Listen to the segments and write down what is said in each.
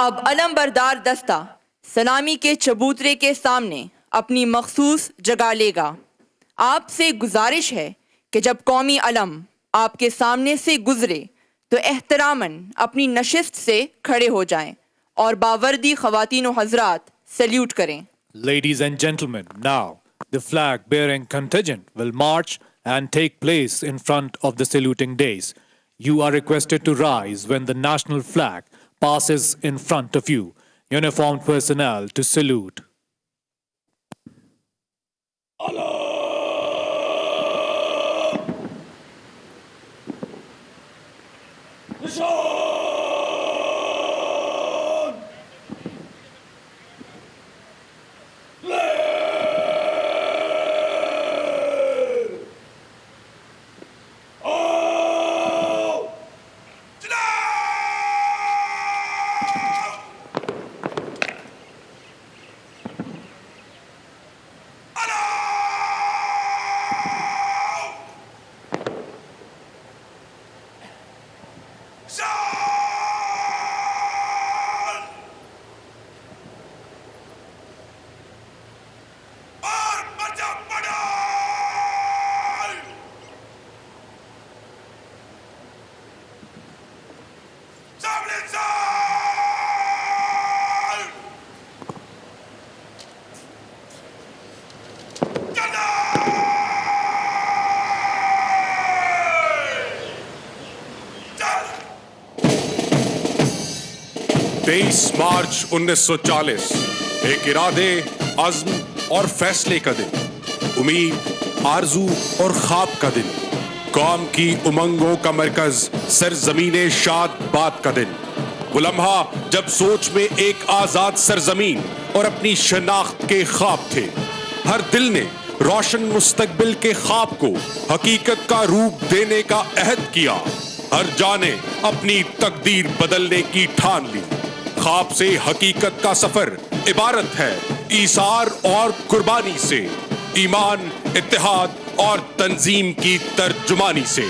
اب علم بردار دستہ سلامی کے چبوترے کے سامنے اپنی مخصوص جگہ لے گا۔ آپ سے گزارش ہے کہ جب قومی علم آپ کے سامنے سے گزرے تو احتراماً اپنی نشست سے کھڑے ہو جائیں اور باوردی خواتین و حضرات سیلیوٹ کریں۔ Ladies and gentlemen, now the flag-bearing contingent will march and take place in front of the saluting dais. You are requested to rise when the national flag passes in front of you. Uniformed personnel to salute. March 1940 ایک ارادے، عزم اور فیصلے کا دن، امید، آرزو اور خواب کا دن، قوم کی امنگوں کا مرکز سرزمین شاد باد کا دن، وہ لمحہ جب سوچ میں ایک آزاد سرزمین اور اپنی شناخت کے خواب تھے۔ ہر دل نے روشن مستقبل کے خواب کو حقیقت کا روپ دینے کا عہد کیا، ہر جان نے اپنی تقدیر بدلنے کی ٹھان لی۔ خواب سے حقیقت کا سفر عبارت ہے ایثار اور قربانی سے، ایمان، اتحاد اور تنظیم کی ترجمانی سے۔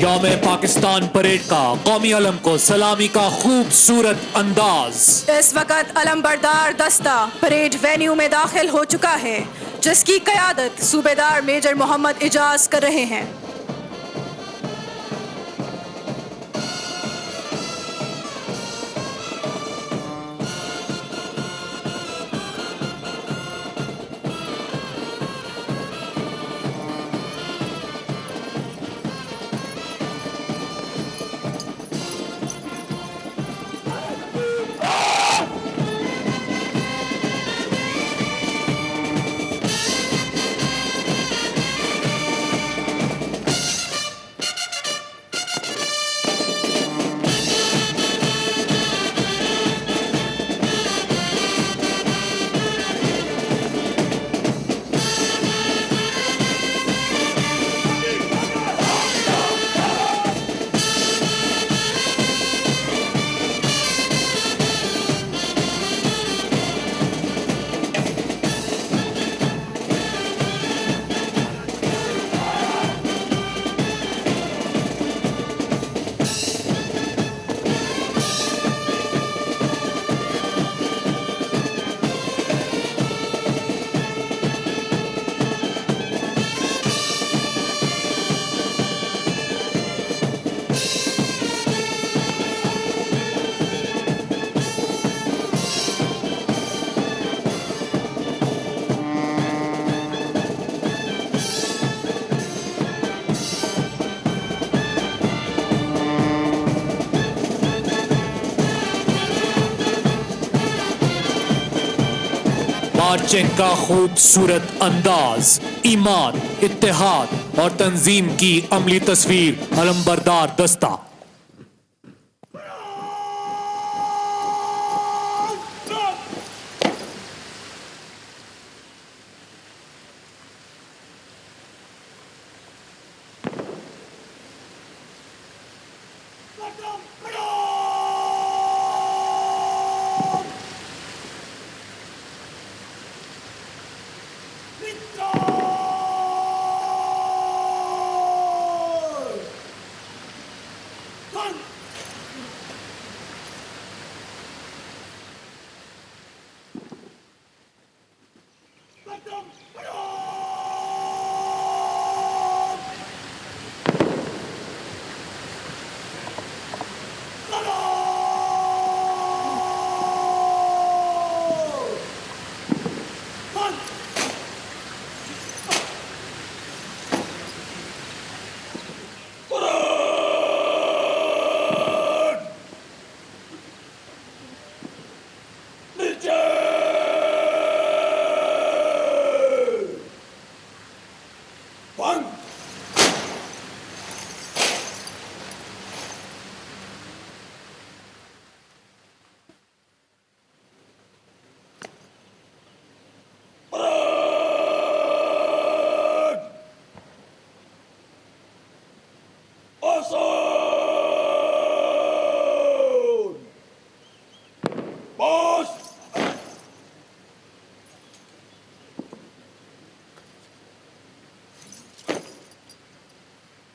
یوم پاکستان پریڈ کا قومی علم کو سلامی کا خوبصورت انداز۔ اس وقت علم بردار دستہ پریڈ وینیو میں داخل ہو چکا ہے، جس کی قیادت صوبیدار میجر محمد اجاز کر رہے ہیں۔ مارچنگ کا خوبصورت انداز، ایمان، اتحاد اور تنظیم کی عملی تصویر علم بردار دستہ۔ Let go!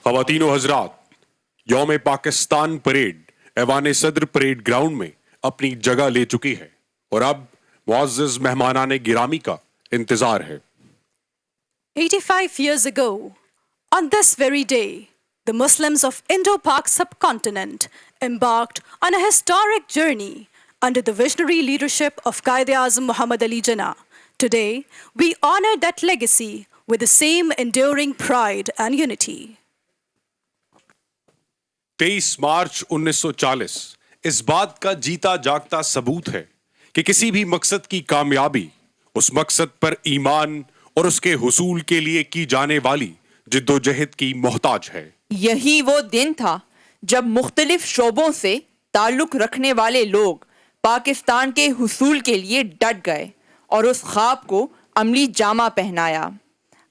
خواتین و حضرات، یوم پاکستان پریڈ ایوان صدر پریڈ گراؤنڈ میں اپنی جگہ لے چکی ہے اور اب معزز مہمانان گرامی کا انتظار ہے۔ 85 years ago, on this very day, the Muslims of Indo-Pak subcontinent embarked on a historic journey under the visionary leadership of Quaid-e-Azam Muhammad Ali Jinnah. Today, we honor that legacy with the same enduring pride and unity. 23 March 1940 اس بات کا جیتا جاگتا ثبوت ہے کہ کسی بھی مقصد کی کامیابی اس مقصد پر ایمان اور اس کے حصول کے لیے کی جانے والی جد و جہد کی محتاج ہے۔ یہی وہ دن تھا جب مختلف شعبوں سے تعلق رکھنے والے لوگ پاکستان کے حصول کے لیے ڈٹ گئے اور اس خواب کو عملی جامہ پہنایا۔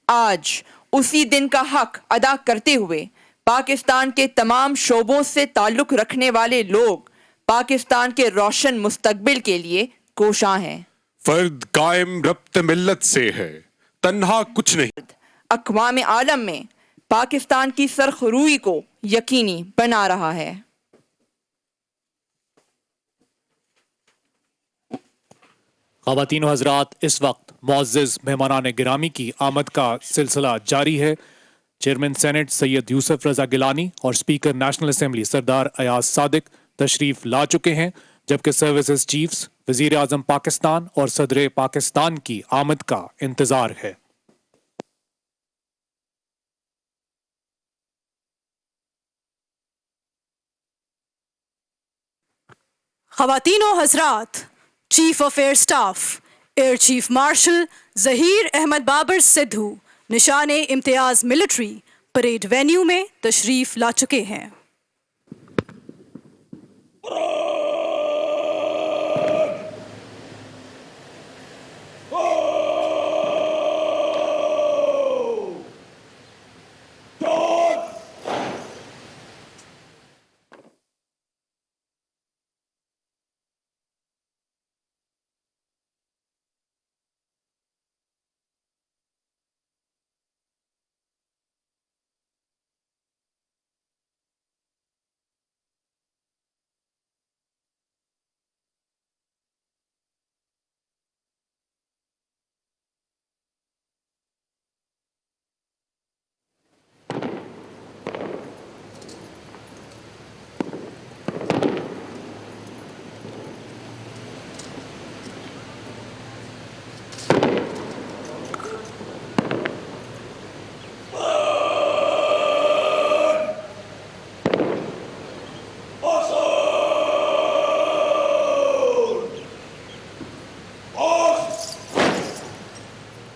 آج اسی دن کا حق ادا کرتے ہوئے پاکستان کے تمام شعبوں سے تعلق رکھنے والے لوگ پاکستان کے روشن مستقبل کے لیے کوشاں ہیں۔ فرد قائم ربط ملت سے ہے، تنہا کچھ نہیں۔ اقوام عالم میں پاکستان کی سرخروئی کو یقینی بنا رہا ہے۔ خواتین و حضرات، اس وقت معزز مہمانان گرامی کی آمد کا سلسلہ جاری ہے۔ چیئرمین سینٹ سید یوسف رضا گیلانی اور اسپیکر نیشنل اسمبلی سردار ایاز صادق تشریف لا چکے ہیں، جبکہ سروسز چیفز، وزیر اعظم پاکستان اور صدر پاکستان کی آمد کا انتظار ہے۔ خواتین و حضرات، chief of air staff air chief marshal Zaheer Ahmed Babar Sidhu Nishan Imtiaz military parade venue میں تشریف لا چکے ہیں۔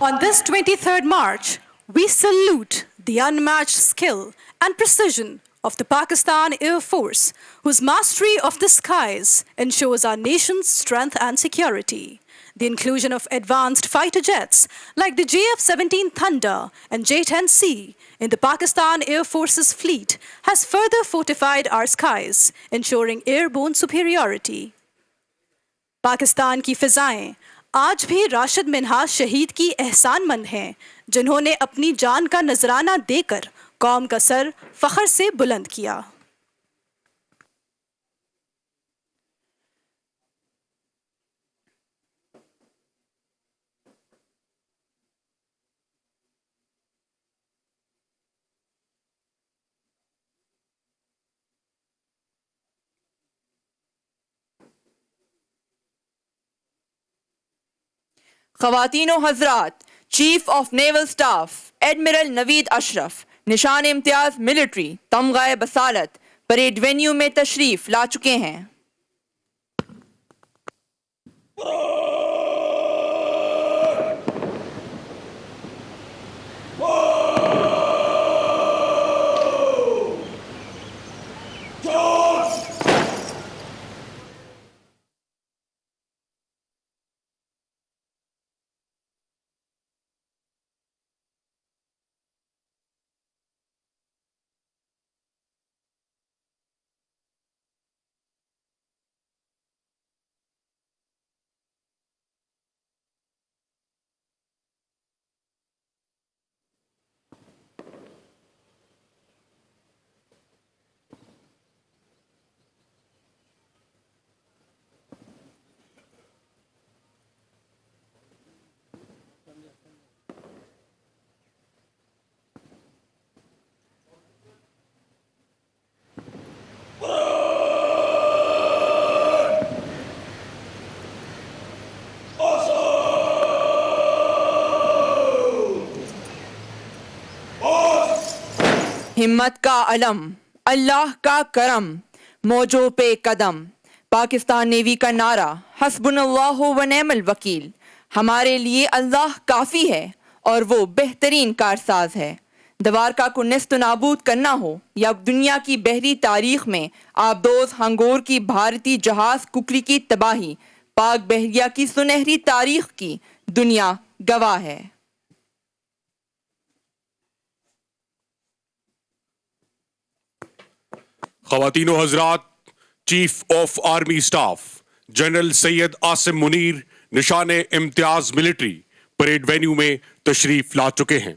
On this 23rd March, we salute the unmatched skill and precision of the Pakistan Air Force, whose mastery of the skies ensures our nation's strength and security. The inclusion of advanced fighter jets like the JF-17 Thunder and J-10C in the Pakistan Air Force's fleet has further fortified our skies, ensuring airborne superiority. Pakistan کی فضائیں آج بھی راشد منہاج شہید کی احسان مند ہیں جنہوں نے اپنی جان کا نذرانہ دے کر قوم کا سر فخر سے بلند کیا. خواتین و حضرات، chief of naval staff admiral Naveed Ashraf Nishan Imtiaz military تمغہ بصالت پریڈ وینیو میں تشریف لا چکے ہیں. ہمت کا علم، اللہ کا کرم، موجوں پہ قدم. پاکستان نیوی کا نعرہ حسبنا اللہ و نعم الوکیل. ہمارے لیے اللہ کافی ہے اور وہ بہترین کارساز ہے. دوارکا کو نیست و نابود کرنا ہو یا دنیا کی بحری تاریخ میں آبدوز ہنگور کی بھارتی جہاز ککری کی تباہی، پاک بحریہ کی سنہری تاریخ کی دنیا گواہ ہے. خواتین و حضرات، chief of army staff general Syed Asim Munir Nishan Imtiaz military parade venue میں تشریف لا چکے ہیں.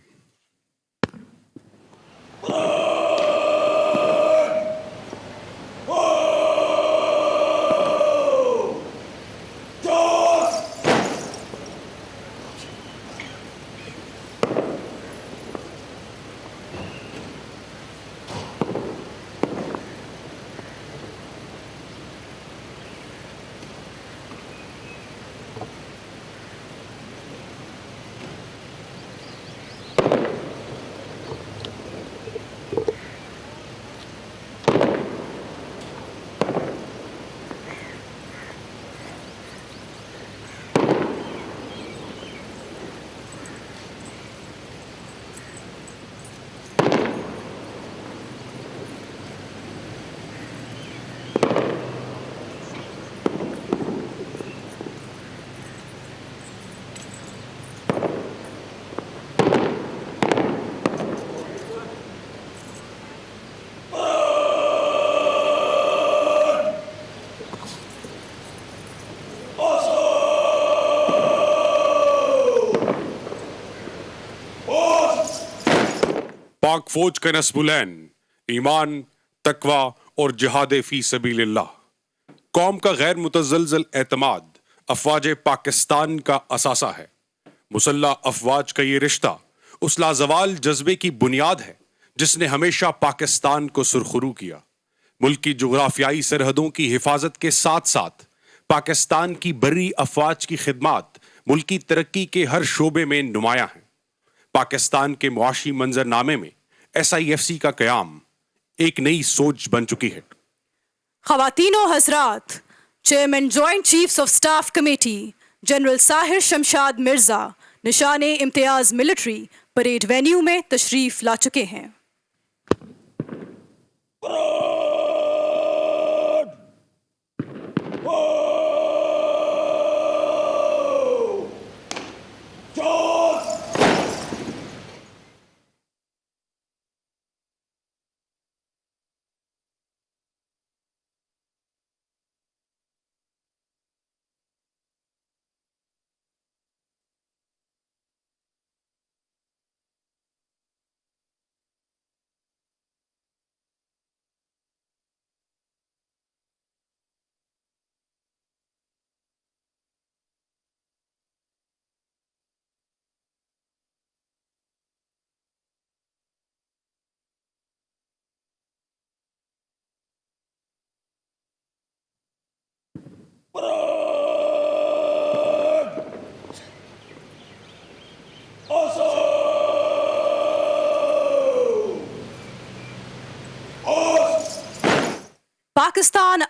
پاک فوج کا نصب العین ایمان، تقوی اور جہاد فی سبیل اللہ. قوم کا غیر متزلزل اعتماد افواج پاکستان کا اثاثہ ہے. مسلح افواج کا یہ رشتہ اس لازوال جذبے کی بنیاد ہے جس نے ہمیشہ پاکستان کو سرخرو کیا. ملک کی جغرافیائی سرحدوں کی حفاظت کے ساتھ ساتھ پاکستان کی بری افواج کی خدمات ملکی ترقی کے ہر شعبے میں نمایاں ہیں. پاکستان کے معاشی منظرنامے میں SIFC کا قیام ایک نئی سوچ بن چکی ہے. خواتین و حضرات، chairman joint chiefs of staff committee general Sahir Shamshad Mirza Nishan Imtiaz military parade venue میں تشریف لا چکے ہیں.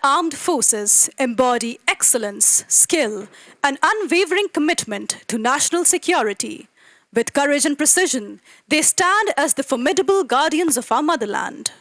armed forces embody excellence, skill, and unwavering commitment to national security. With courage and precision, they stand as the formidable guardians of our motherland.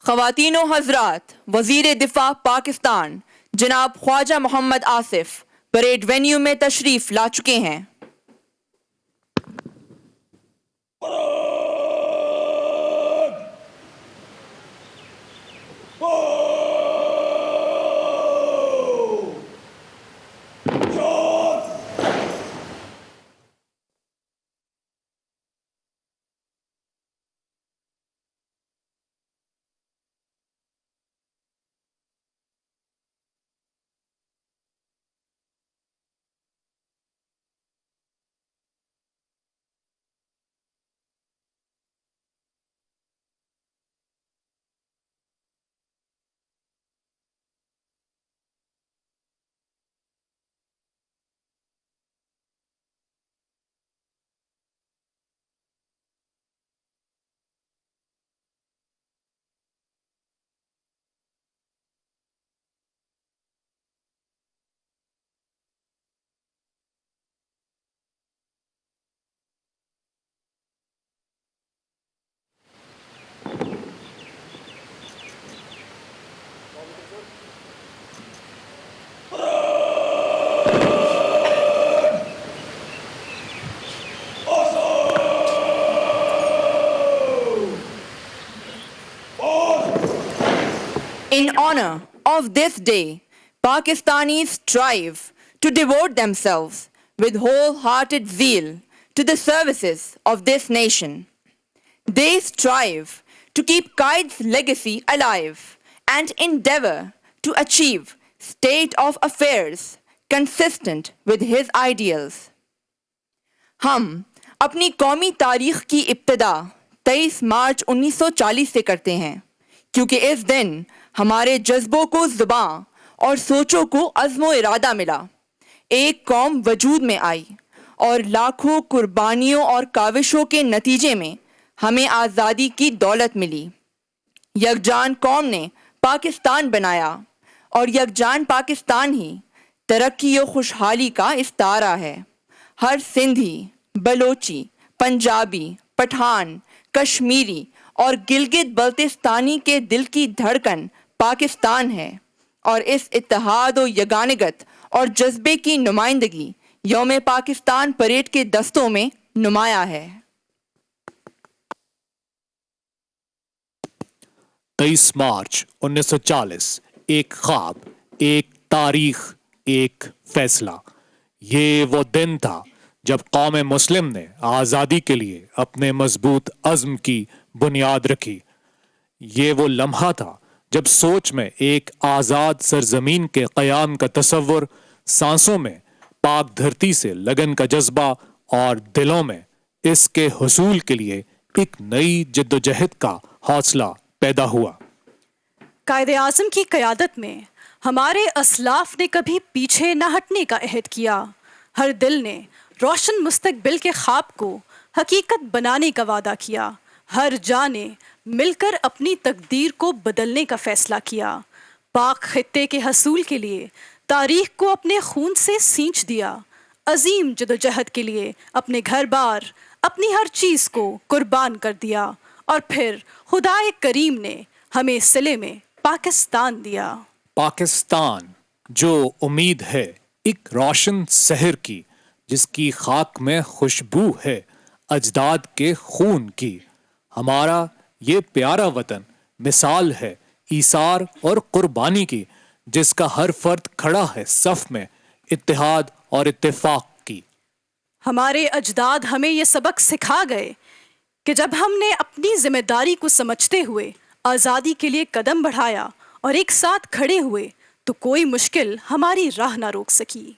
خواتین و حضرات، وزیر دفاع پاکستان جناب خواجہ محمد آصف پریڈ وینیو میں تشریف لا چکے ہیں۔ In honor of this day, Pakistanis strive to devote themselves with wholehearted zeal to the services of this nation. They strive to keep Qaid's legacy alive and endeavor to achieve state of affairs consistent with his ideals. ہم اپنی قومی تاریخ کی ابتدا 23 مارچ 1940 سے کرتے ہیں، کیونکہ اس دن ہمارے جذبوں کو زباں اور سوچوں کو عزم و ارادہ ملا، ایک قوم وجود میں آئی اور لاکھوں قربانیوں اور کاوشوں کے نتیجے میں ہمیں آزادی کی دولت ملی۔ یکجان قوم نے پاکستان بنایا اور یکجان پاکستان ہی ترقی و خوشحالی کا استعارہ ہے۔ ہر سندھی، بلوچی، پنجابی، پٹھان، کشمیری اور گلگت بلتستانی کے دل کی دھڑکن پاکستان ہے، اور اس اتحاد و یگانگت اور جذبے کی نمائندگی یوم پاکستان پریڈ کے دستوں میں نمایاں ہے۔ 23 مارچ 1940، ایک خواب، ایک تاریخ، ایک فیصلہ۔ یہ وہ دن تھا جب قوم مسلم نے آزادی کے لیے اپنے مضبوط عزم کی بنیاد رکھی۔ یہ وہ لمحہ تھا جب سوچ میں ایک آزاد سرزمین کے قیام کا تصور، سانسوں میں پاک دھرتی سے لگن کا جذبہ اور دلوں میں اس کے حصول کے لیے ایک نئی جد و جہد کا حوصلہ پیدا ہوا۔ قائد اعظم کی قیادت میں ہمارے اسلاف نے کبھی پیچھے نہ ہٹنے کا عہد کیا۔ ہر دل نے روشن مستقبل کے خواب کو حقیقت بنانے کا وعدہ کیا۔ ہر جان نے مل کر اپنی تقدیر کو بدلنے کا فیصلہ کیا۔ پاک خطے کے حصول کے لیے تاریخ کو اپنے خون سے سینچ دیا۔ عظیم جدوجہد کے لیے اپنے گھر بار، اپنی ہر چیز کو قربان کر دیا، اور پھر خدائے کریم نے ہمیں صلے میں پاکستان دیا۔ پاکستان جو امید ہے ایک روشن سحر کی، جس کی خاک میں خوشبو ہے اجداد کے خون کی۔ ہمارا یہ پیارا وطن مثال ہے ایثار اور قربانی کی، جس کا ہر فرد کھڑا ہے صف میں اتحاد اور اتفاق کی۔ ہمارے اجداد ہمیں یہ سبق سکھا گئے کہ جب ہم نے اپنی ذمہ داری کو سمجھتے ہوئے آزادی کے لیے قدم بڑھایا اور ایک ساتھ کھڑے ہوئے تو کوئی مشکل ہماری راہ نہ روک سکی۔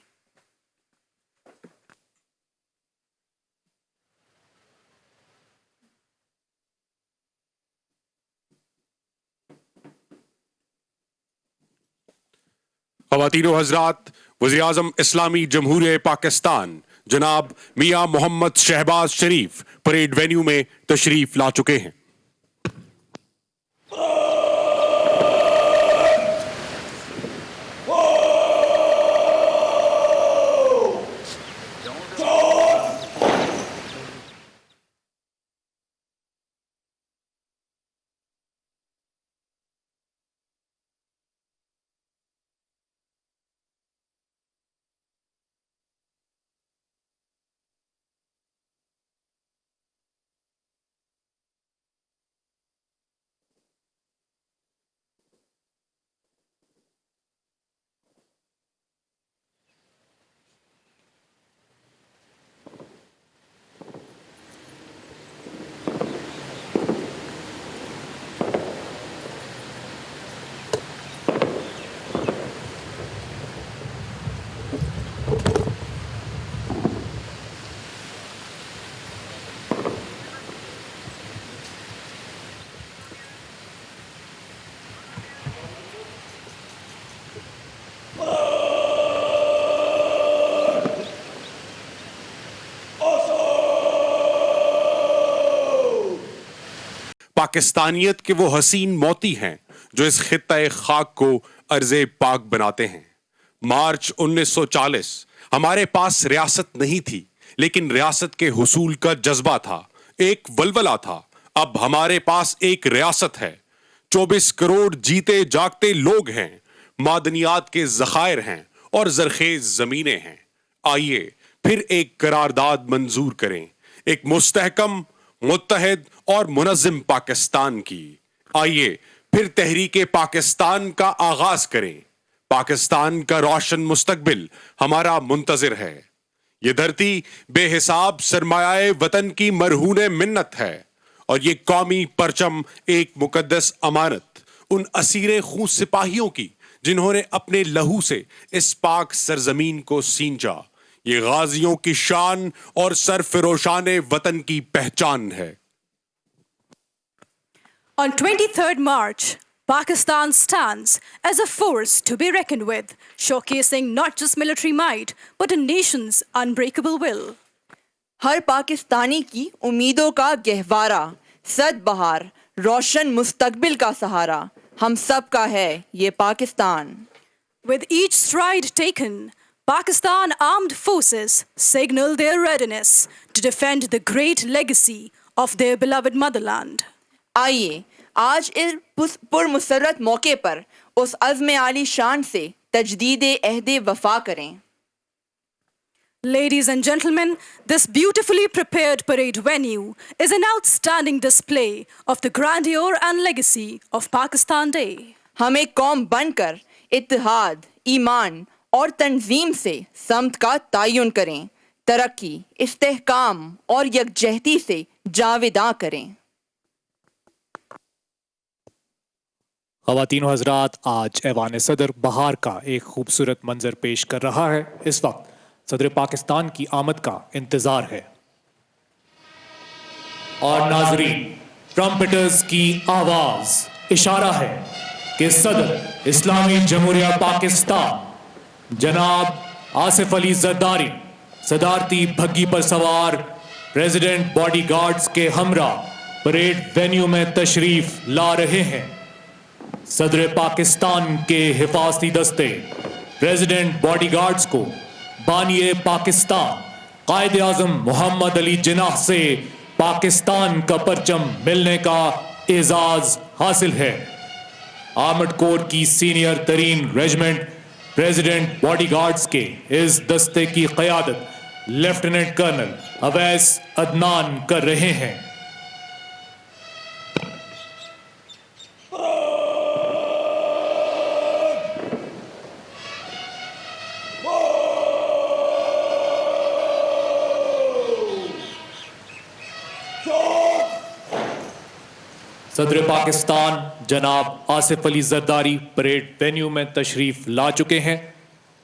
خواتین و حضرات، وزیر اعظم اسلامی جمہوریہ پاکستان جناب میاں محمد شہباز شریف پریڈ وینیو میں تشریف لا چکے ہیں۔ پاکستانیت کے وہ حسین موتی ہیں جو اس خطہ خاک کو ارض پاک بناتے ہیں۔ مارچ 1940 ہمارے پاس ریاست نہیں تھی، لیکن ریاست کے حصول کا جذبہ تھا، ایک ولولہ تھا۔ اب ہمارے پاس ایک ریاست ہے، 24 کروڑ جیتے جاگتے لوگ ہیں، معدنیات کے ذخائر ہیں اور زرخیز زمینیں ہیں۔ آئیے پھر ایک قرارداد منظور کریں، ایک مستحکم، متحد اور منظم پاکستان کی۔ آئیے پھر تحریک پاکستان کا آغاز کریں۔ پاکستان کا روشن مستقبل ہمارا منتظر ہے۔ یہ دھرتی بے حساب سرمایہ وطن کی مرہون منت ہے، اور یہ قومی پرچم ایک مقدس امانت ان اسیر خون سپاہیوں کی جنہوں نے اپنے لہو سے اس پاک سرزمین کو سینچا۔ یہ غازیوں کی شان اور سرفروشان وطن کی پہچان ہے۔ On 23rd March, Pakistan stands as a force to be reckoned with, showcasing not just military might, but a nation's unbreakable will. ہر پاکستانی کی امیدوں کا گہوارہ، سد بہار، روشن مستقبل کا سہارا، ہم سب کا ہے یہ Pakistan. With each stride taken, Pakistan armed forces signal their readiness to defend the great legacy of their beloved motherland. آئیے آج اس پرمسرت موقع پر اس عزم عالی شان سے تجدید عہد وفا کریں۔ Ladies and gentlemen, this beautifully prepared parade venue is an outstanding display of the grandeur and legacy of Pakistan Day. ہم ایک قوم بن کر اتحاد، ایمان اور تنظیم سے سمت کا تعین کریں، ترقی، استحکام اور یکجہتی سے جاوداں کریں۔ خواتین و حضرات، آج ایوان صدر بہار کا ایک خوبصورت منظر پیش کر رہا ہے۔ اس وقت صدر پاکستان کی آمد کا انتظار ہے، اور ناظرین، ٹرمپٹرز کی آواز اشارہ ہے کہ صدر اسلامی جمہوریہ پاکستان جناب آصف علی زرداری صدارتی بھگی پر سوار پریزیڈنٹ باڈی گارڈز کے ہمراہ پریڈ وینیو میں تشریف لا رہے ہیں۔ صدر پاکستان کے حفاظتی دستے پریزیڈنٹ باڈی گارڈز کو بانی پاکستان قائد اعظم محمد علی جناح سے پاکستان کا پرچم ملنے کا اعزاز حاصل ہے۔ آرمڈ کور کی سینئر ترین ریجمنٹ پریزیڈنٹ باڈی گارڈز کے اس دستے کی قیادت لیفٹیننٹ کرنل اویس عدنان کر رہے ہیں۔ صدر پاکستان جناب آصف علی زرداری پریڈ وینیو میں تشریف لا چکے ہیں۔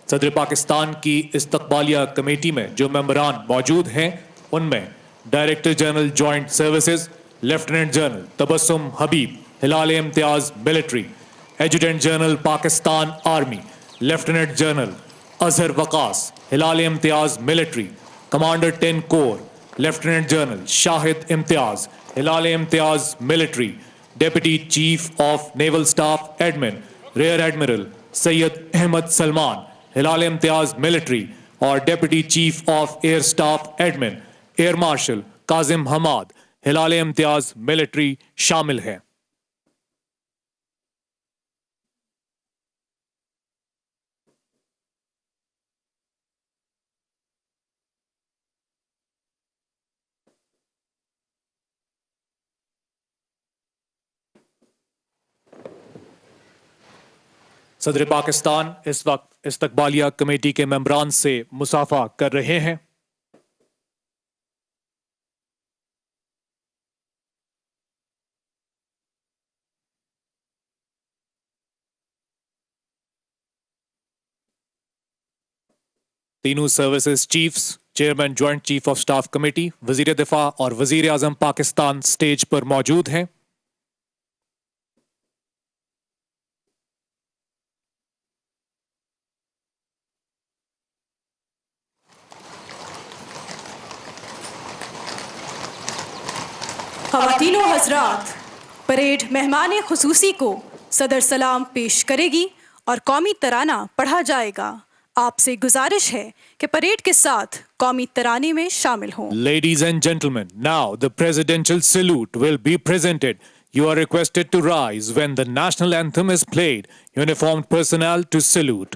صدر پاکستان کی استقبالیہ کمیٹی میں جو ممبران موجود ہیں، ان میں director general joint services lieutenant general Tabassum Habib Hilal Imtiaz military, adjutant general Pakistan army lieutenant general Azhar Waqas Hilal Imtiaz military commander 10 corps lieutenant general Shahid Imtiaz Hilal Imtiaz military deputy chief of naval staff admin rear admiral Syed Ahmed Salman Hilal Imtiaz military اور deputy chief of air staff admin air marshal Kazim Hammad Hilal Imtiaz military شامل ہیں. صدر پاکستان اس وقت استقبالیہ committee کے ممبران سے مصافحہ کر رہے ہیں. تینوں services chiefs chairman joint chief of staff committee وزیر دفاع اور وزیر اعظم پاکستان سٹیج پر موجود ہیں. خواتین و حضرات، پریڈ مہمان خصوصی کو صدر سلام پیش کرے گی اور قومی ترانہ پڑھا جائے گا. آپ سے گزارش ہے کہ پریڈ کے ساتھ قومی ترانے میں شامل ہوں. Ladies and gentlemen, now the presidential salute will be presented. You are requested to rise when the national anthem is played. Uniformed personnel to salute.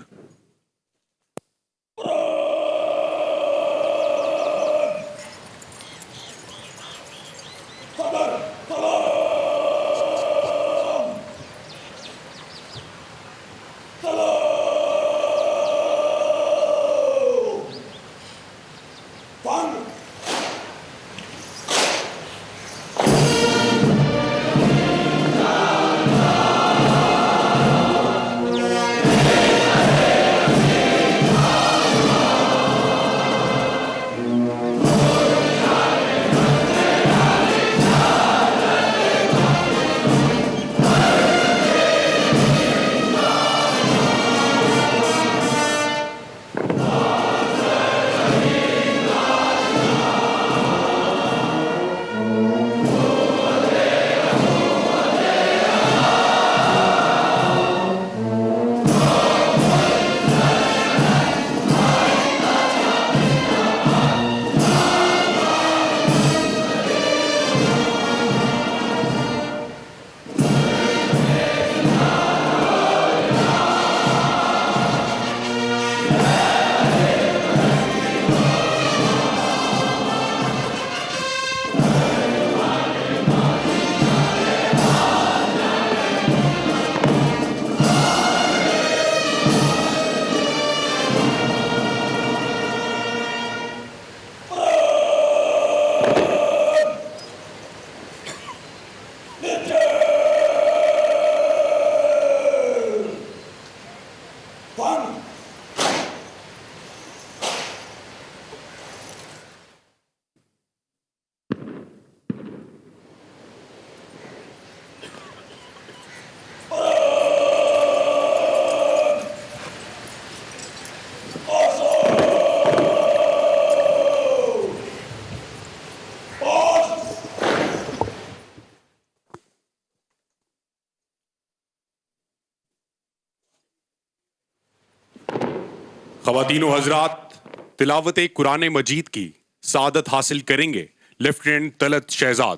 خواتین و حضرات، تلاوت قرآن مجید کی سعادت حاصل کریں گے لیفٹیننٹ طلعت شہزاد.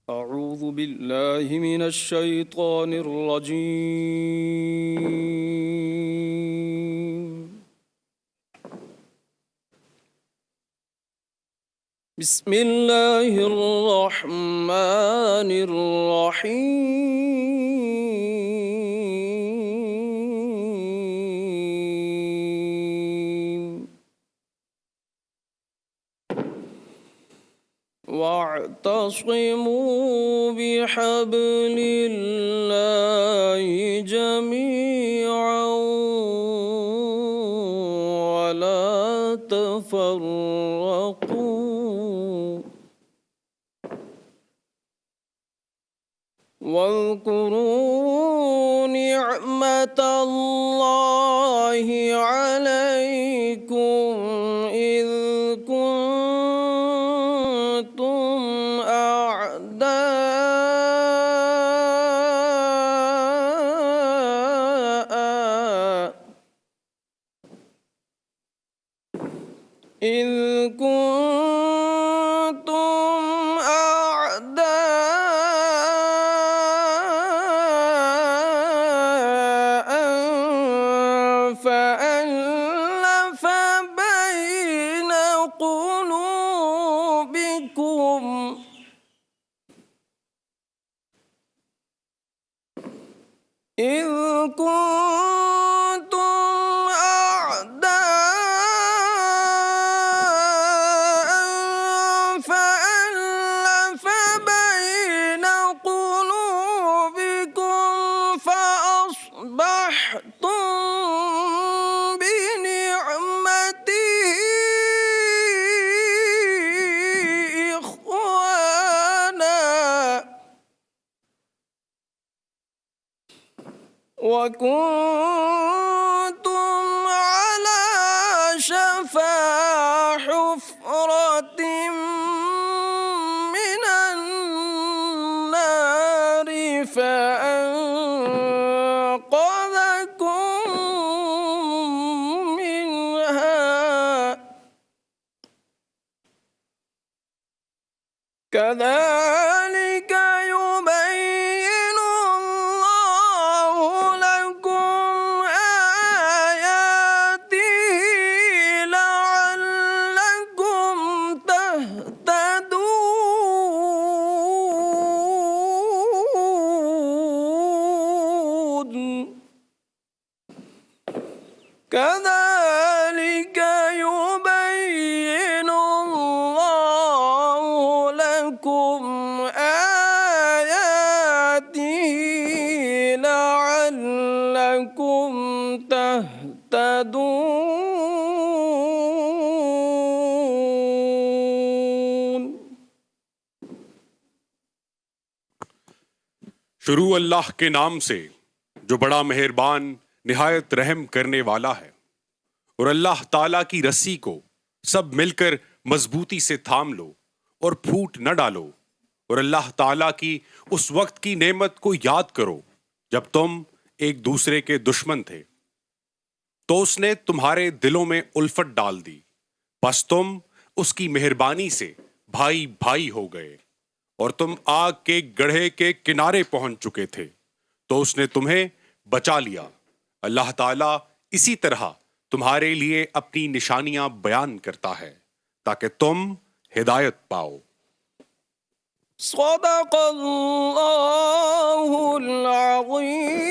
أعوذ بالله من الشيطان الرجيم. بسم الله الرحمن الرحيم. واعتصموا بحبل الله جميعا تفرقوا واذكروا نعمة الله عليكم إذ كنتم أعداء فألف بين قلوبكم إذ كنتم أعداء فألف بين قلوبكم فأصبحتم بنعمته إخوانا وكنتم على شفا حفرة من النار فأنقذكم منها كذلك يبين الله لكم آياته لعلكم تهتدون كذلك يبين الله لكم آياته لعلكم تهتدون شروع اللہ کے نام سے جو بڑا مہربان نہایت رحم کرنے والا ہے. اور اللہ تعالیٰ کی رسی کو سب مل کر مضبوطی سے تھام لو اور پھوٹ نہ ڈالو. اور اللہ تعالیٰ کی اس وقت کی نعمت کو یاد کرو جب تم ایک دوسرے کے دشمن تھے تو اس نے تمہارے دلوں میں الفت ڈال دی. بس تم اس کی مہربانی سے بھائی بھائی ہو گئے اور تم آگ کے گڑھے کے کنارے پہنچ چکے تھے تو اس نے تمہیں بچا لیا. اللہ تعالیٰ اسی طرح تمہارے لیے اپنی نشانیاں بیان کرتا ہے تاکہ تم ہدایت پاؤ. صدق اللہ العظیم.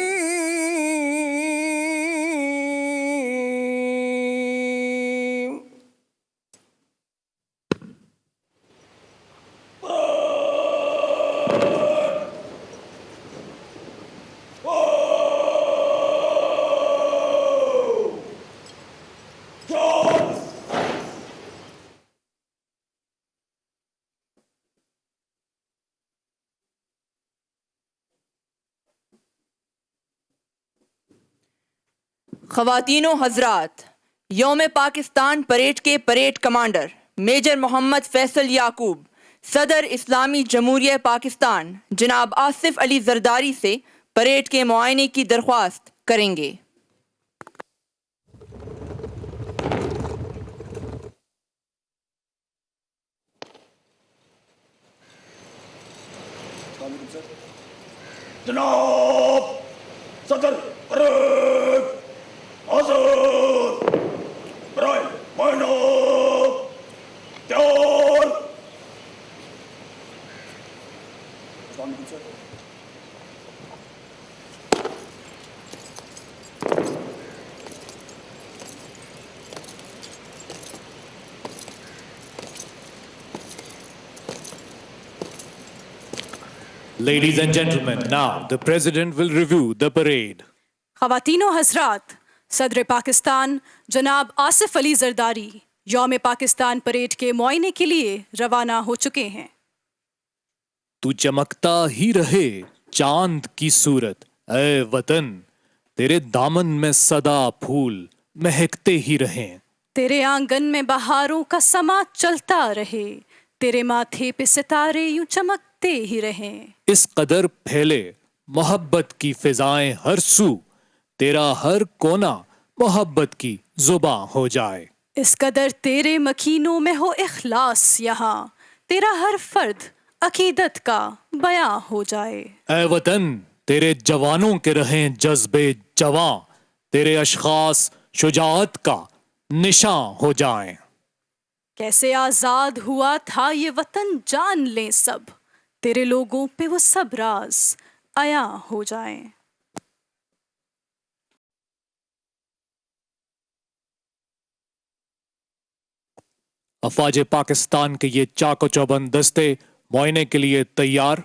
خواتین و حضرات، یوم پاکستان پریڈ کے پریڈ کمانڈر میجر محمد فیصل یعقوب صدر اسلامی جمہوریہ پاکستان جناب آصف علی زرداری سے پریڈ کے معائنے کی درخواست کریں گے. جناب صدر پریڈ حاضر برائے معائنہ تیار. السلام علیکم سر. Ladies and gentlemen, now the President will review the parade. خواتین و حضرات، صدر پاکستان جناب آصف علی زرداری یوم پاکستان پریڈ کے معائنے کے لیے روانہ ہو چکے ہیں۔ تو چمکتا ہی رہے چاند کی صورت، اے وطن، تیرے دامن میں سدا پھول مہکتے ہی رہیں۔ تیرے آنگن میں بہاروں کا سما چلتا رہے، تیرے ماتھے پہ ستارے یوں چمکتے ہی رہیں۔ اس قدر پھیلے محبت کی فضائیں ہر سو، تیرا ہر کونا محبت کی زباں ہو جائے۔ اس قدر تیرے مکینوں میں ہو اخلاص یہاں، تیرا ہر فرد عقیدت کا بیاں ہو جائے۔ اے وطن، تیرے جوانوں کے رہیں جذبے جواں، تیرے اشخاص شجاعت کا نشاں ہو جائیں۔ کیسے آزاد ہوا تھا یہ وطن جان لیں سب، تیرے لوگوں پہ وہ سب راز عیاں ہو جائیں۔ افواج پاکستان کے یہ چاق و چوبند دستے معائنے کے لیے تیار۔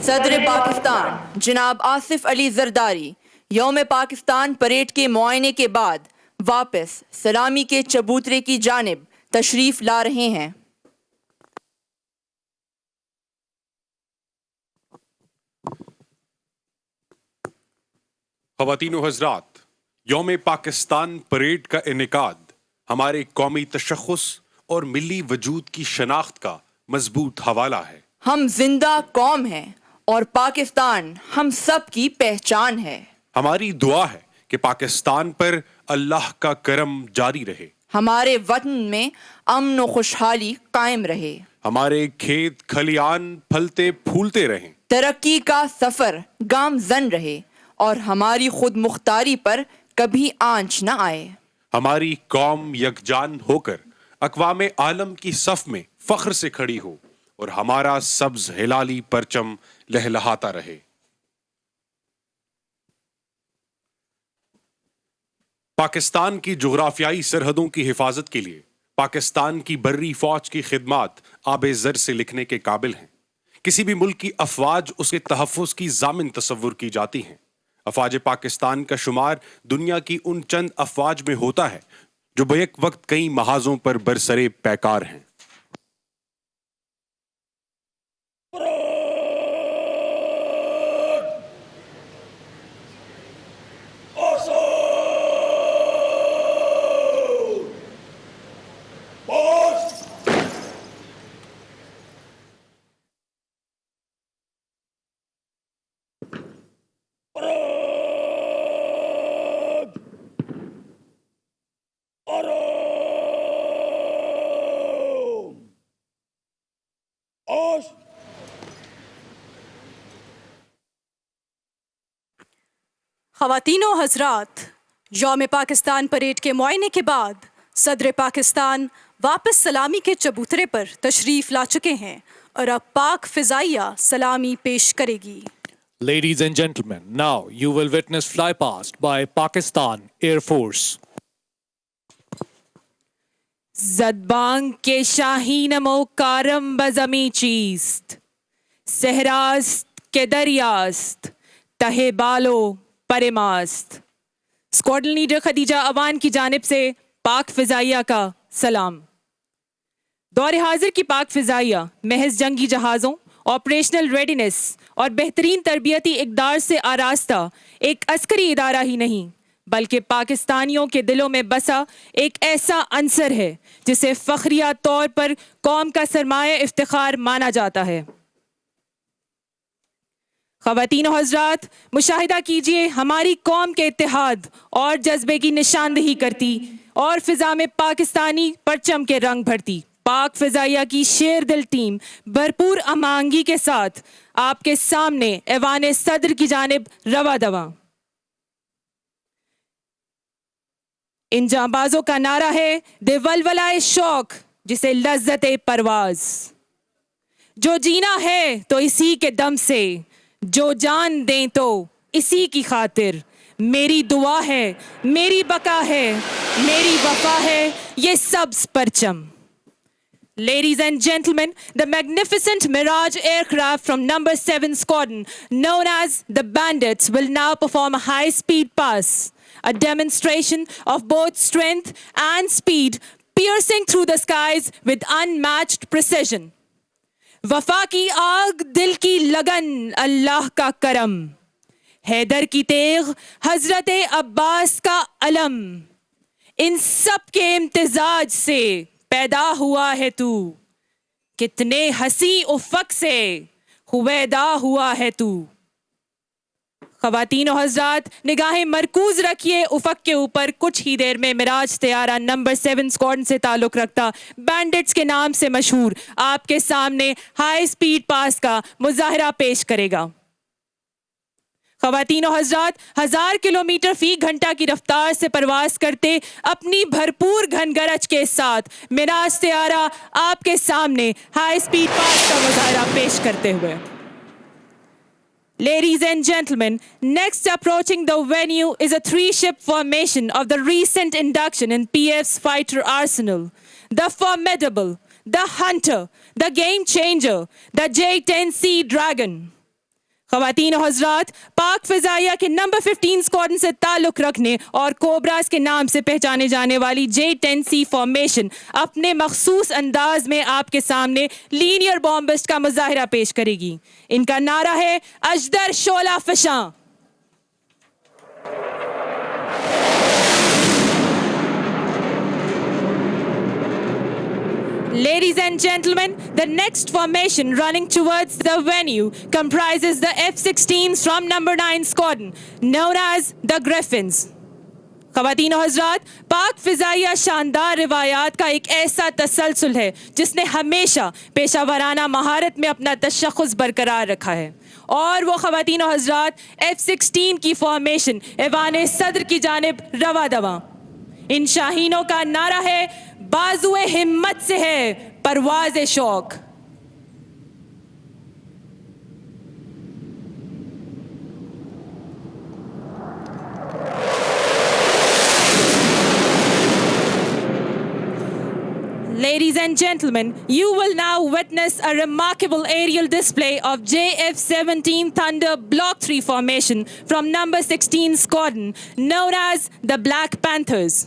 صدر پاکستان جناب آصف علی زرداری یوم پاکستان پریڈ کے معائنے کے بعد واپس سلامی کے چبوترے کی جانب تشریف لا رہے ہیں۔ خواتین و حضرات، یوم پاکستان پریڈ کا انعقاد ہمارے قومی تشخص اور ملی وجود کی شناخت کا مضبوط حوالہ ہے۔ ہم زندہ قوم ہیں اور پاکستان ہم سب کی پہچان ہے. ہماری دعا ہے کہ پاکستان پر اللہ کا کرم جاری رہے. ہمارے وطن میں امن و خوشحالی قائم رہے. ہمارے کھیت کھلیان پھلتے پھولتے رہیں. ترقی کا سفر گامزن رہے اور ہماری خود مختاری پر کبھی آنچ نہ آئے. ہماری قوم یکجان ہو کر اقوام عالم کی صف میں فخر سے کھڑی ہو اور ہمارا سبز ہلالی پرچم لہلہاتا رہے. پاکستان کی جغرافیائی سرحدوں کی حفاظت کے لیے پاکستان کی بری فوج کی خدمات آب زر سے لکھنے کے قابل ہیں. کسی بھی ملک کی افواج اس کے تحفظ کی ضامن تصور کی جاتی ہیں. افواج پاکستان کا شمار دنیا کی ان چند افواج میں ہوتا ہے جو بیک وقت کئی محاذوں پر برسرے پیکار ہیں. خواتین و حضرات، یوم پاکستان پریڈ کے معائنے کے بعد صدر پاکستان واپس سلامی کے چبوترے پر تشریف لا چکے ہیں اور اب پاک فضائیہ سلامی پیش کرے گی. Ladies and gentlemen, now you will witness flypast by Pakistan Air Force. زدبانگ کے شاہین مو کارم بزمی چیست، صحراست کے دریاست تہ بالو پرماست. اسکواڈرن لیڈر خدیجہ اوان کی جانب سے پاک فضائیہ کا سلام. دور حاضر کی پاک فضائیہ محض جنگی جہازوں، آپریشنل ریڈینس اور بہترین تربیتی اقدار سے آراستہ ایک عسکری ادارہ ہی نہیں بلکہ پاکستانیوں کے دلوں میں بسا ایک ایسا عنصر ہے جسے فخریہ طور پر قوم کا سرمایہ افتخار مانا جاتا ہے. خواتین و حضرات، مشاہدہ کیجئے ہماری قوم کے اتحاد اور جذبے کی نشاندہی کرتی اور فضا میں پاکستانی پرچم کے رنگ بھرتی پاک فضائیہ کی شیر دل ٹیم بھرپور امانگی کے ساتھ آپ کے سامنے ایوان صدر کی جانب رواں دواں. ان جانبازوں کا نعرہ ہے دے ولولائے شوق جسے لذت پرواز. جو جینا ہے تو اسی کے دم سے، جو جان دیں تو اسی کی خاطر. میری دعا ہے، میری بقا ہے، میری وفا ہے یہ سبز پرچم. Ladies and gentlemen, the magnificent Mirage aircraft from number 7 Squadron, known as the Bandits, will now perform a high-speed pass, a demonstration of both strength and speed, piercing through the skies with unmatched precision. وفا کی آگ، دل کی لگن، اللہ کا کرم، حیدر کی تیغ، حضرت عباس کا علم، ان سب کے امتزاج سے پیدا ہوا ہے تو، کتنے ہنسی افق سے ہویدا ہوا ہے تو. خواتین و حضرات، نگاہیں مرکوز رکھیے افق کے اوپر. کچھ ہی دیر میں مراج طیارہ نمبر 7 اسکواڈرن سے تعلق رکھتا بینڈٹس کے نام سے مشہور آپ کے سامنے ہائی سپیڈ پاس کا مظاہرہ پیش کرے گا. خواتین و حضرات، 1000 کلومیٹر فی گھنٹہ کی رفتار سے پرواز کرتے اپنی بھرپور گھن گرج کے ساتھ مراج طیارہ آپ کے سامنے ہائی سپیڈ پاس کا مظاہرہ پیش کرتے ہوئے. Ladies and gentlemen, next approaching the venue is a 3-ship formation of the recent induction in PF's fighter arsenal. The Formidable, the Hunter, the Game Changer, the J-10C Dragon. خواتین و حضرات، پاک فضائیہ کے نمبر 15 اسکواڈرن سے تعلق رکھنے اور کوبراز کے نام سے پہچانے جانے والی J-10C فارمیشن اپنے مخصوص انداز میں آپ کے سامنے لینئر بامبسٹ کا مظاہرہ پیش کرے گی. ان کا نعرہ ہے اژدر شعلہ فشاں. Ladies and gentlemen, the next formation running towards the venue comprises the F-16s from number 9 squadron, known as the Griffins. خواتین و حضرات، پاک فضائیہ شاندار روایات کا ایک ایسا تسلسل ہے جس نے ہمیشہ پیشہ ورانہ مہارت میں اپنا تشخص برقرار رکھا ہے، اور وہ خواتین و حضرات F-16 کی فارمیشن ایوان صدر کی جانب رواں دواں. ان شاہینوں کا نعرہ ہے بازو ہمت سے ہے پرواز شوق. Ladies and gentlemen, you will now witness a remarkable aerial display of JF-17 Thunder Block 3 formation from number 16 squadron, known as the Black Panthers.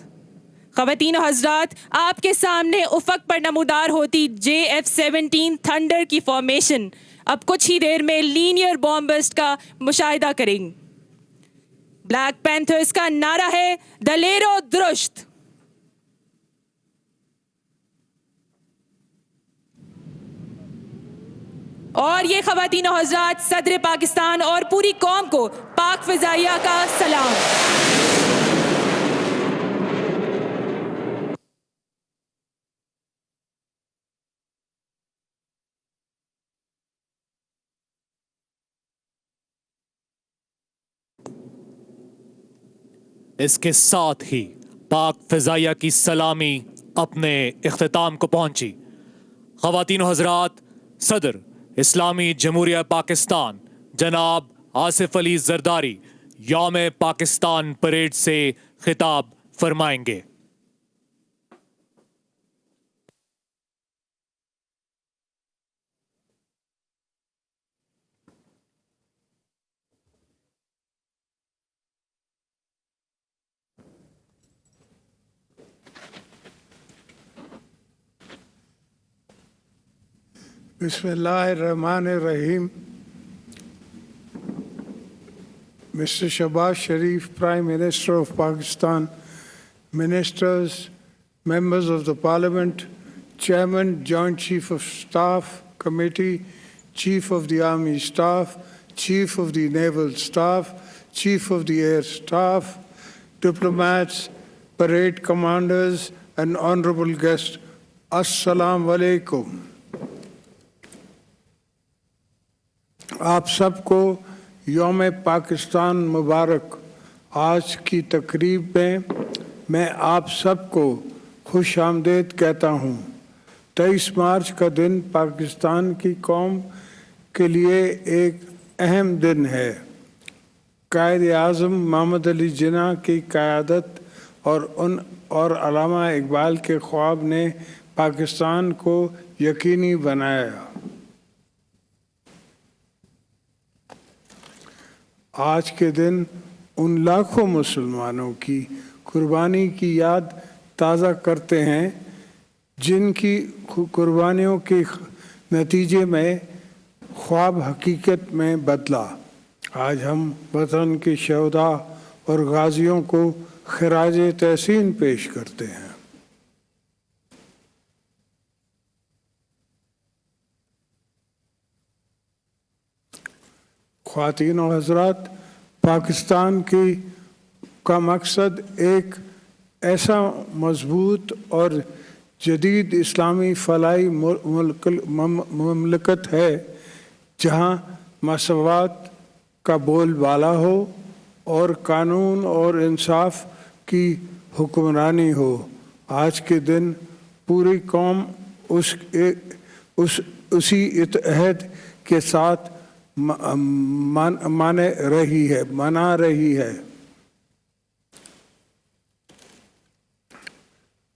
خواتین و حضرات، آپ کے سامنے افق پر نمودار ہوتی JF-17 تھنڈر کی فارمیشن اب کچھ ہی دیر میں لینئر بامبسٹ کا مشاہدہ کریں گے. بلیک پینتھرز کا نعرہ ہے دلیر و درشت. اور یہ خواتین و حضرات صدر پاکستان اور پوری قوم کو پاک فضائیہ کا سلام. اس کے ساتھ ہی پاک فضائیہ کی سلامی اپنے اختتام کو پہنچی. خواتین و حضرات، صدر اسلامی جمہوریہ پاکستان جناب آصف علی زرداری یوم پاکستان پریڈ سے خطاب فرمائیں گے. بسم اللہ الرحمن الرحیم. Mr. Shahbaz Sharif, Prime Minister of Pakistan, Ministers, Members of the Parliament, Chairman, Joint Chief of Staff Committee, Chief of the Army Staff, Chief of the Naval Staff, Chief of the Air Staff, diplomats, parade commanders, and honorable guests, Assalamu alaikum. آپ سب کو یوم پاکستان مبارک. آج کی تقریب میں آپ سب کو خوش آمدید کہتا ہوں. 23 مارچ کا دن پاکستان کی قوم کے لیے ایک اہم دن ہے. قائد اعظم محمد علی جناح کی قیادت اور علامہ اقبال کے خواب نے پاکستان کو یقینی بنایا. آج کے دن ان لاکھوں مسلمانوں کی قربانی کی یاد تازہ کرتے ہیں جن کی قربانیوں کے نتیجے میں خواب حقیقت میں بدلا. آج ہم وطن کے شہداء اور غازیوں کو خراج تحسین پیش کرتے ہیں. خواتین و حضرات، پاکستان کا مقصد ایک ایسا مضبوط اور جدید اسلامی فلاحی مملکت ہے جہاں مساوات کا بول بالا ہو اور قانون اور انصاف کی حکمرانی ہو. آج کے دن پوری قوم اسی اتحاد کے ساتھ منا رہی ہے.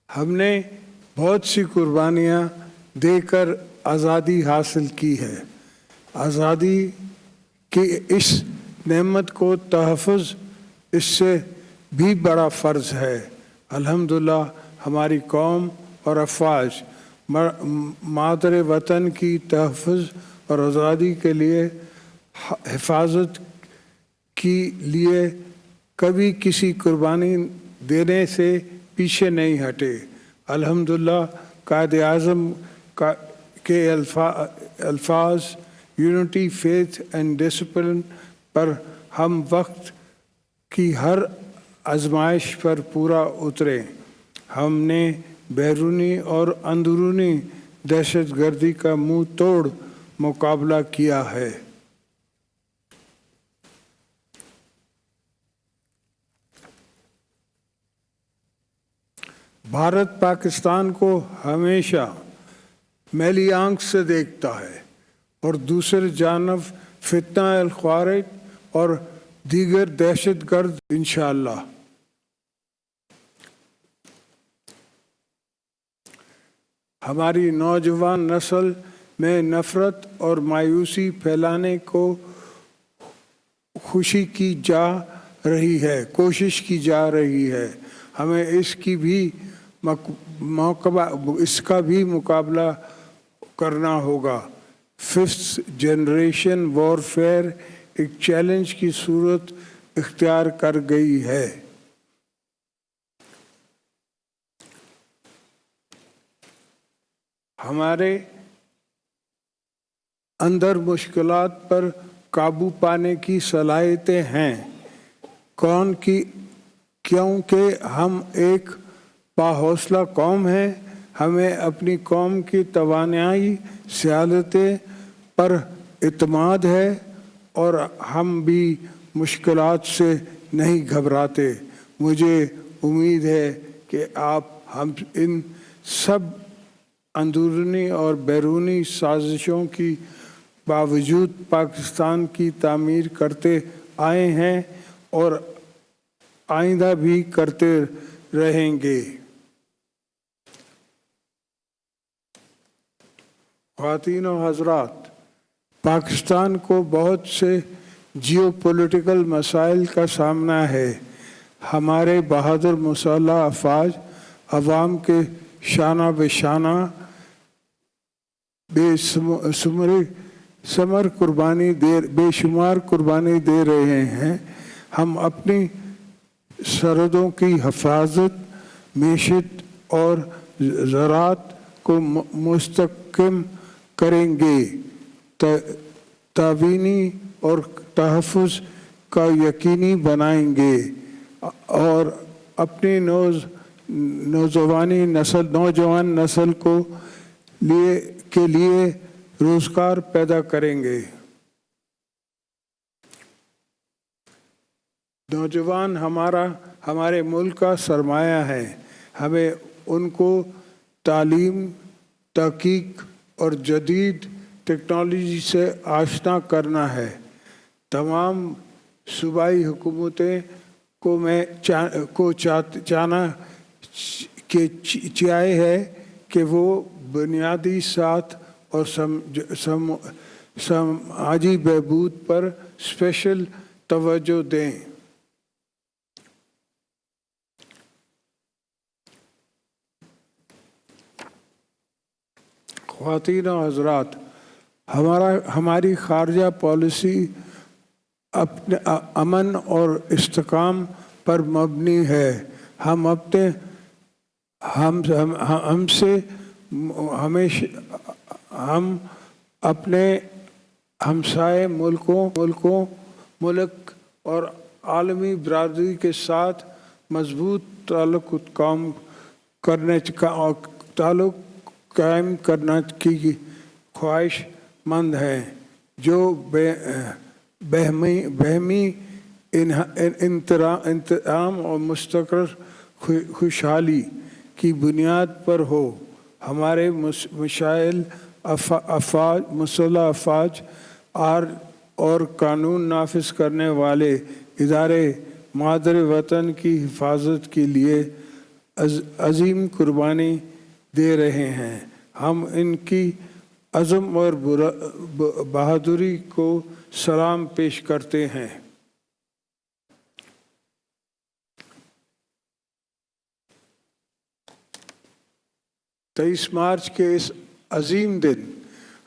ہم نے بہت سی قربانیاں دے کر آزادی حاصل کی ہے. آزادی کی اس نعمت کو تحفظ اس سے بھی بڑا فرض ہے. الحمدللہ ہماری قوم اور افواج مادر وطن کی تحفظ اور آزادی کے لیے حفاظت کے لیے کبھی کسی قربانی دینے سے پیچھے نہیں ہٹے. الحمدللہ قائد اعظم کے الفاظ یونٹی، فیتھ اینڈ ڈسپلن پر ہم وقت کی ہر آزمائش پر پورا اترے. ہم نے بیرونی اور اندرونی دہشت گردی کا منہ توڑ مقابلہ کیا ہے. بھارت پاکستان کو ہمیشہ میلی آنکھ سے دیکھتا ہے اور دوسری جانب فتنہ الخوارج اور دیگر دہشت گرد انشاءاللہ. ہماری نوجوان نسل میں نفرت اور مایوسی پھیلانے کو کوشش کی جا رہی ہے. ہمیں اس کا بھی مقابلہ کرنا ہوگا. ففتھ جنریشن وارفیئر ایک چیلنج کی صورت اختیار کر گئی ہے. ہمارے اندر مشکلات پر قابو پانے کی صلاحیتیں ہیں کیونکہ ہم ایک باحوصلہ قوم ہیں. ہمیں اپنی قوم کی توانائی صلاحیتیں پر اعتماد ہے اور ہم بھی مشکلات سے نہیں گھبراتے. مجھے امید ہے کہ ہم ان سب اندرونی اور بیرونی سازشوں کی باوجود پاکستان کی تعمیر کرتے آئے ہیں اور آئندہ بھی کرتے رہیں گے. خواتین و حضرات، پاکستان کو بہت سے جیو پولیٹیکل مسائل کا سامنا ہے. ہمارے بہادر مسلح افواج عوام کے شانہ بے شانہ بے شمار قربانی دے رہے ہیں. ہم اپنی سرحدوں کی حفاظت، معیشت اور زراعت کو مستحکم کریں گے، تعاونی اور تحفظ کا یقینی بنائیں گے اور اپنی نوجوان نسل کے لیے روزگار پیدا کریں گے. نوجوان ہمارے ملک کا سرمایہ ہے. ہمیں ان کو تعلیم، تحقیق اور جدید ٹیکنالوجی سے آشنا کرنا ہے. تمام صوبائی حکومتیں کو چاہنا ہے کہ وہ بنیادی ساتھ اور سماجی بہبود پر اسپیشل توجہ دیں. خواتین و حضرات، ہماری خارجہ پالیسی امن اور استحکام پر مبنی ہے. ہم اپنے ہمسائے ملک اور عالمی برادری کے ساتھ مضبوط تعلق قائم کرنے کی خواہش مند ہیں، جو باہمی احترام اور مشترکہ خوشحالی کی بنیاد پر ہو. ہمارے مسلح افواج اور قانون نافذ کرنے والے ادارے مادر وطن کی حفاظت کے لیے عظیم قربانی دے رہے ہیں. ہم ان کی عزم اور بہادری کو سلام پیش کرتے ہیں. مارچ کے اس عظیم دن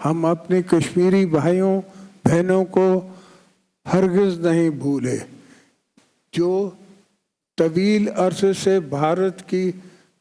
ہم اپنے کشمیری بھائیوں بہنوں کو ہرگز نہیں بھولے، جو طویل عرصے سے بھارت کی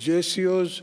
JCOs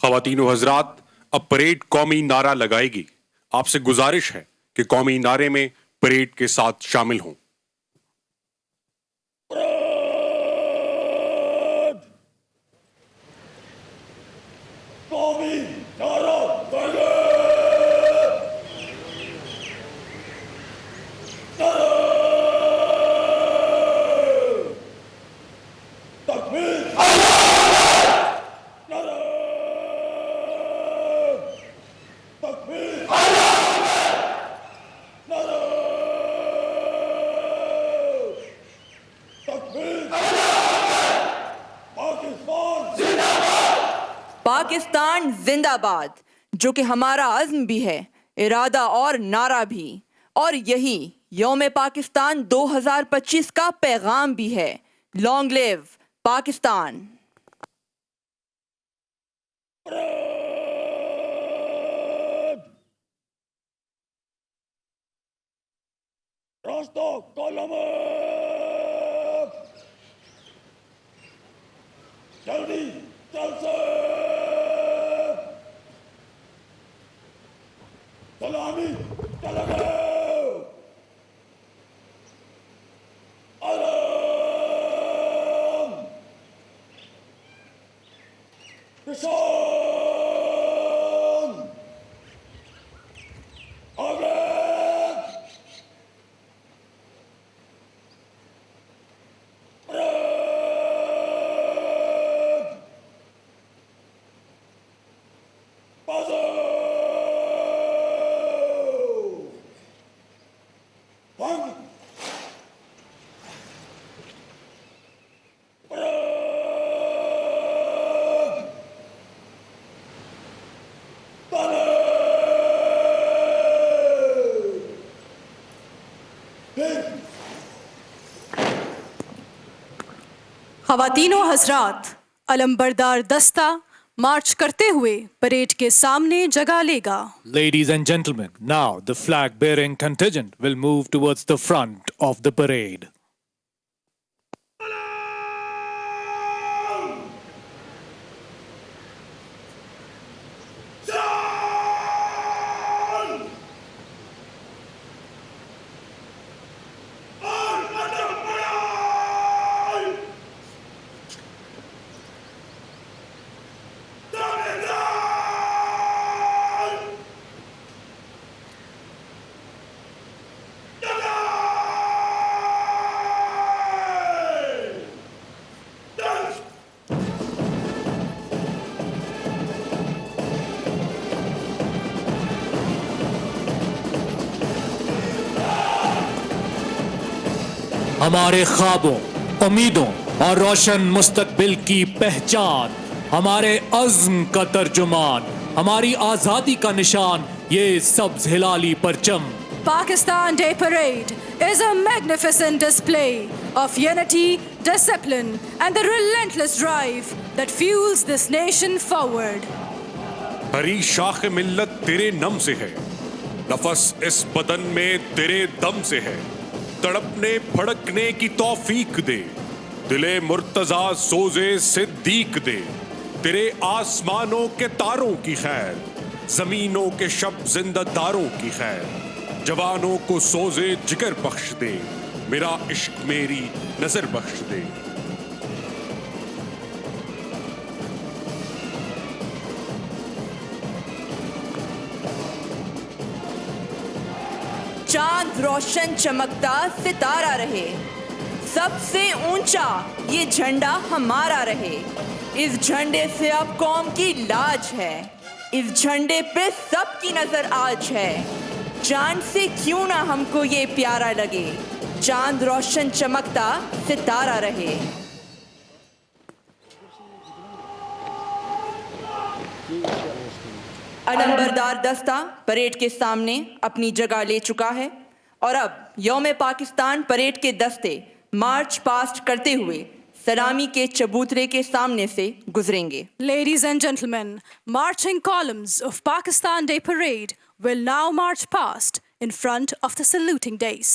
خواتین و حضرات، اب پریڈ قومی نعرہ لگائے گی. آپ سے گزارش ہے کہ قومی نعرے میں پریڈ کے ساتھ شامل ہوں. قومی نعرہ پہلے تکبیر نعرہ تکبیر نعرہ تکبیر پاکستان زندہ باد، جو کہ ہمارا عزم بھی ہے، ارادہ اور نعرہ بھی، اور یہی یوم پاکستان 2025 کا پیغام بھی ہے. لانگ لیو پاکستان. راستہ کالم جلدی چل سے سلامی چل گئے علم نشان آگے خواتین و حضرات، علم بردار دستہ مارچ کرتے ہوئے پریڈ کے سامنے جگہ لے گا. Ladies and gentlemen, now the flag-bearing contingent will move towards the front of the parade. ہمارے خوابوں، امیدوں اور روشن مستقبل کی پہچان، ہمارے عزم کا ترجمان، ہماری آزادی کا نشان، یہ سبز ہلالی پرچم. Pakistan Day Parade is a magnificent display of unity, discipline, and the relentless drive that fuels this nation forward. ہری شاخ ملت تیرے نم سے ہے، نفس اس بدن میں تیرے دم سے ہے. تڑپنے پھڑکنے کی توفیق دے، دل مرتضیٰ سوزے صدیق دے. تیرے آسمانوں کے تاروں کی خیر، زمینوں کے شب زندہ داروں کی خیر. جوانوں کو سوزے جگر بخش دے، میرا عشق میری نظر بخش دے. چاند روشن چمکتا ستارہ رہے، سب سے اونچا یہ جھنڈا ہمارا رہے. اس جھنڈے سے اب قوم کی لاج ہے، اس جھنڈے پہ سب کی نظر آج ہے. چاند سے کیوں نہ ہم کو یہ پیارا لگے، چاند روشن چمکتا ستارہ رہے. علم بردار دستہ پریڈ کے سامنے اپنی جگہ لے چکا ہے، اور اب یوم پاکستان پریڈ کے دستے مارچ پاسٹ کرتے ہوئے سلامی کے چبوترے کے سامنے سے گزریں گے. Ladies and gentlemen, marching columns of Pakistan Day Parade will now march past in front of the saluting dais.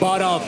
12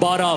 12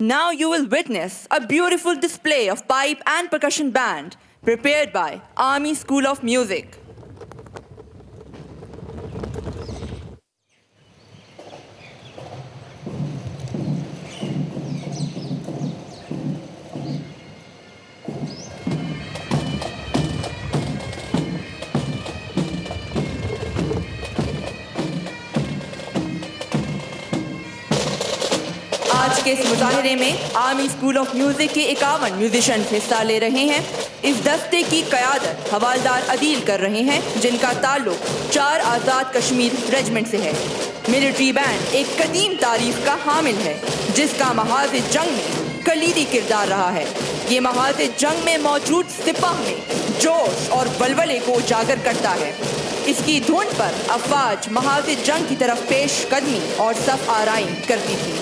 Now you will witness a beautiful display of pipe and percussion band prepared by Army School of Music. آج کے اس مظاہرے میں army school of music کے 51 musician حصہ لے رہے ہیں. اس دستے کی قیادت حوالدار عدیل کر رہے ہیں جن کا تعلق 4 آزاد کشمیر ریجمنٹ سے ہے. ملٹری بینڈ ایک قدیم تاریخ کا حامل ہے جس کا محاذ جنگ میں کلیدی کردار رہا ہے. یہ محاذ جنگ میں موجود سپاہ میں جوش اور ولولے کو اجاگر کرتا ہے. اس کی دھن پر افواج محاذ جنگ کی طرف پیش قدمی اور صف آرائی کرتی تھی.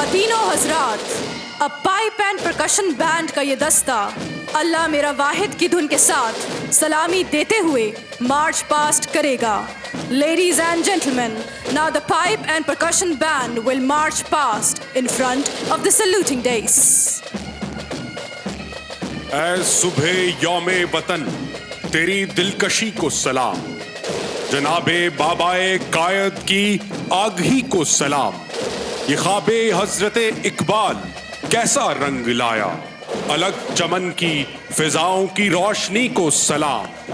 خواتین و حضرات، اب پائپ اینڈ پرکشن بینڈ کا یہ دستہ اللہ میرا واحد کی دھن کے ساتھ سلامی دیتے ہوئے مارچ پاسٹ کرے گا. Ladies and gentlemen, now the pipe and percussion band will march past in front of the saluting dais. اے صبح یوم وطن تیری دلکشی کو سلام، جناب بابائے قائد کی آگہی کو سلام. یہ خواب حضرت اقبال کیسا رنگ لایا، الگ چمن کی فضاؤں کی روشنی کو سلام.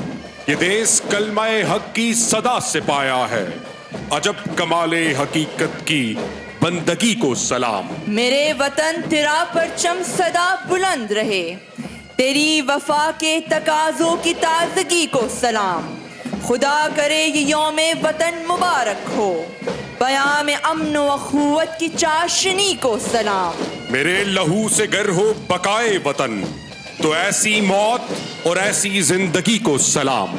یہ دیس کلمہ حق کی صدا سے پایا ہے، عجب کمال حقیقت کی بندگی کو سلام. میرے وطن تیرا پرچم صدا بلند رہے، تیری وفا کے تقاضوں کی تازگی کو سلام. خدا کرے یہ یوم وطن مبارک ہو، پیام امن و اخوت کی چاشنی کو سلام. میرے لہو سے گر ہو بقائے وطن، تو ایسی موت اور ایسی زندگی کو سلام.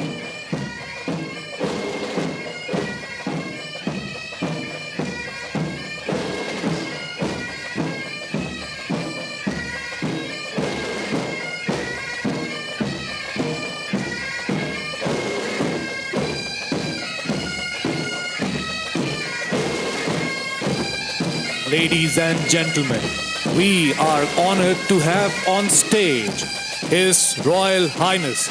Ladies and gentlemen, we are honored to have on stage His Royal Highness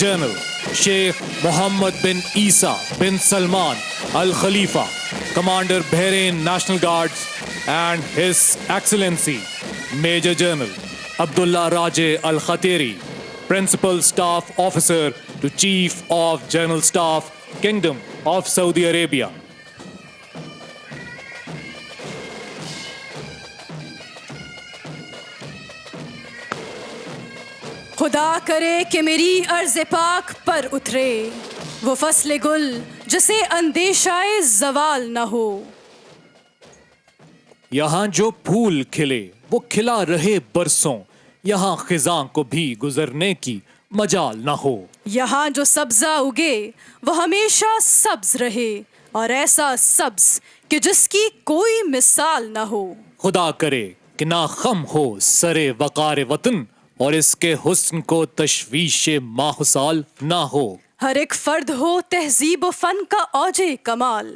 General Sheikh Mohammed bin Isa bin Salman Al Khalifa, Commander Bahrain National Guards, and His Excellency Major General Abdullah Raje Al Khatiri, Principal Staff Officer to Chief of General Staff, Kingdom of Saudi Arabia. خدا کرے کہ میری عرض پاک پر اترے وہ فصل گل جسے اندیشہ زوال نہ ہو. یہاں جو پھول کھلے وہ کھلا رہے برسوں، یہاں خزاں کو بھی گزرنے کی مجال نہ ہو. یہاں جو سبزہ اگے وہ ہمیشہ سبز رہے، اور ایسا سبز کہ جس کی کوئی مثال نہ ہو. خدا کرے کہ نہ خم ہو سرے وقار وطن، اور اس کے حسن کو تشویش ماہ سال نہ ہو. ہر ایک فرد ہو تہذیب و فن کا اوج کمال،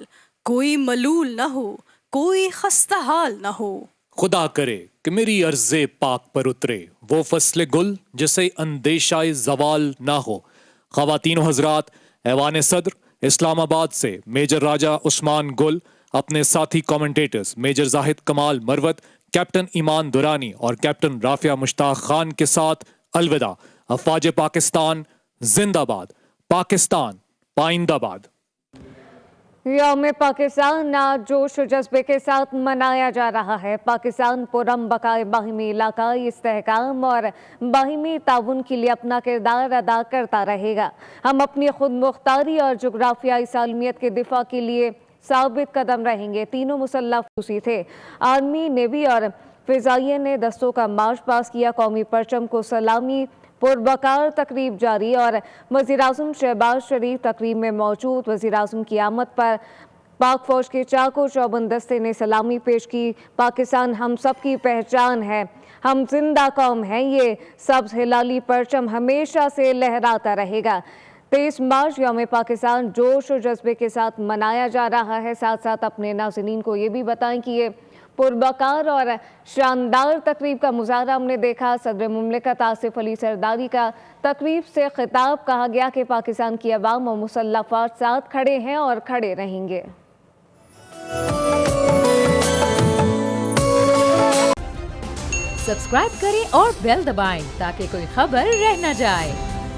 کوئی ملول نہ ہو، کوئی خستہ حال نہ ہو. خدا کرے کہ میری عرض پاک پر اترے وہ فصل گل جسے اندیشہ زوال نہ ہو. خواتین و حضرات، ایوان صدر اسلام آباد سے میجر راجہ عثمان گل اپنے ساتھی کامنٹیٹرز میجر زاہد کمال مروت، کیپٹن ایمان دورانی اور کیپٹن رافعہ مشتاق خان کے ساتھ الوداع. افواج پاکستان زندہ باد، پاکستان پائندہ باد. یوم پاکستان آج جوش و جذبے کے ساتھ منایا جا رہا ہے. پاکستان پرم بقائے باہمی علاقائی استحکام اور باہمی تعاون کے لیے اپنا کردار ادا کرتا رہے گا. ہم اپنی خود مختاری اور جغرافیائی سالمیت کے دفاع کے لیے ثابت قدم رہیں گے. تینوں مسلح فوجی تھے، آرمی، نیوی اور فضائیہ نے دستوں کا مارچ پاس کیا. قومی پرچم کو سلامی، پربکار تقریب جاری اور وزیراعظم شہباز شریف تقریب میں موجود. وزیراعظم کی آمد پر پاک فوج کے چاق و چوبند دستے نے سلامی پیش کی. پاکستان ہم سب کی پہچان ہے، ہم زندہ قوم ہیں، یہ سبز ہلالی پرچم ہمیشہ سے لہراتا رہے گا. 23 مارچ یوم پاکستان جوش و جذبے کے ساتھ منایا جا رہا ہے. ساتھ ساتھ اپنے ناظرین کو یہ بھی بتائیں کہ یہ پربکار اور شاندار تقریب کا مظاہرہ ہم نے دیکھا. صدر مملکت آصف علی زرداری کا تقریب سے خطاب، کہا گیا کہ پاکستان کی عوام و مسلح افواج ساتھ کھڑے ہیں اور کھڑے رہیں گے. سبسکرائب کریں اور بیل دبائیں تاکہ کوئی خبر رہ نہ جائے.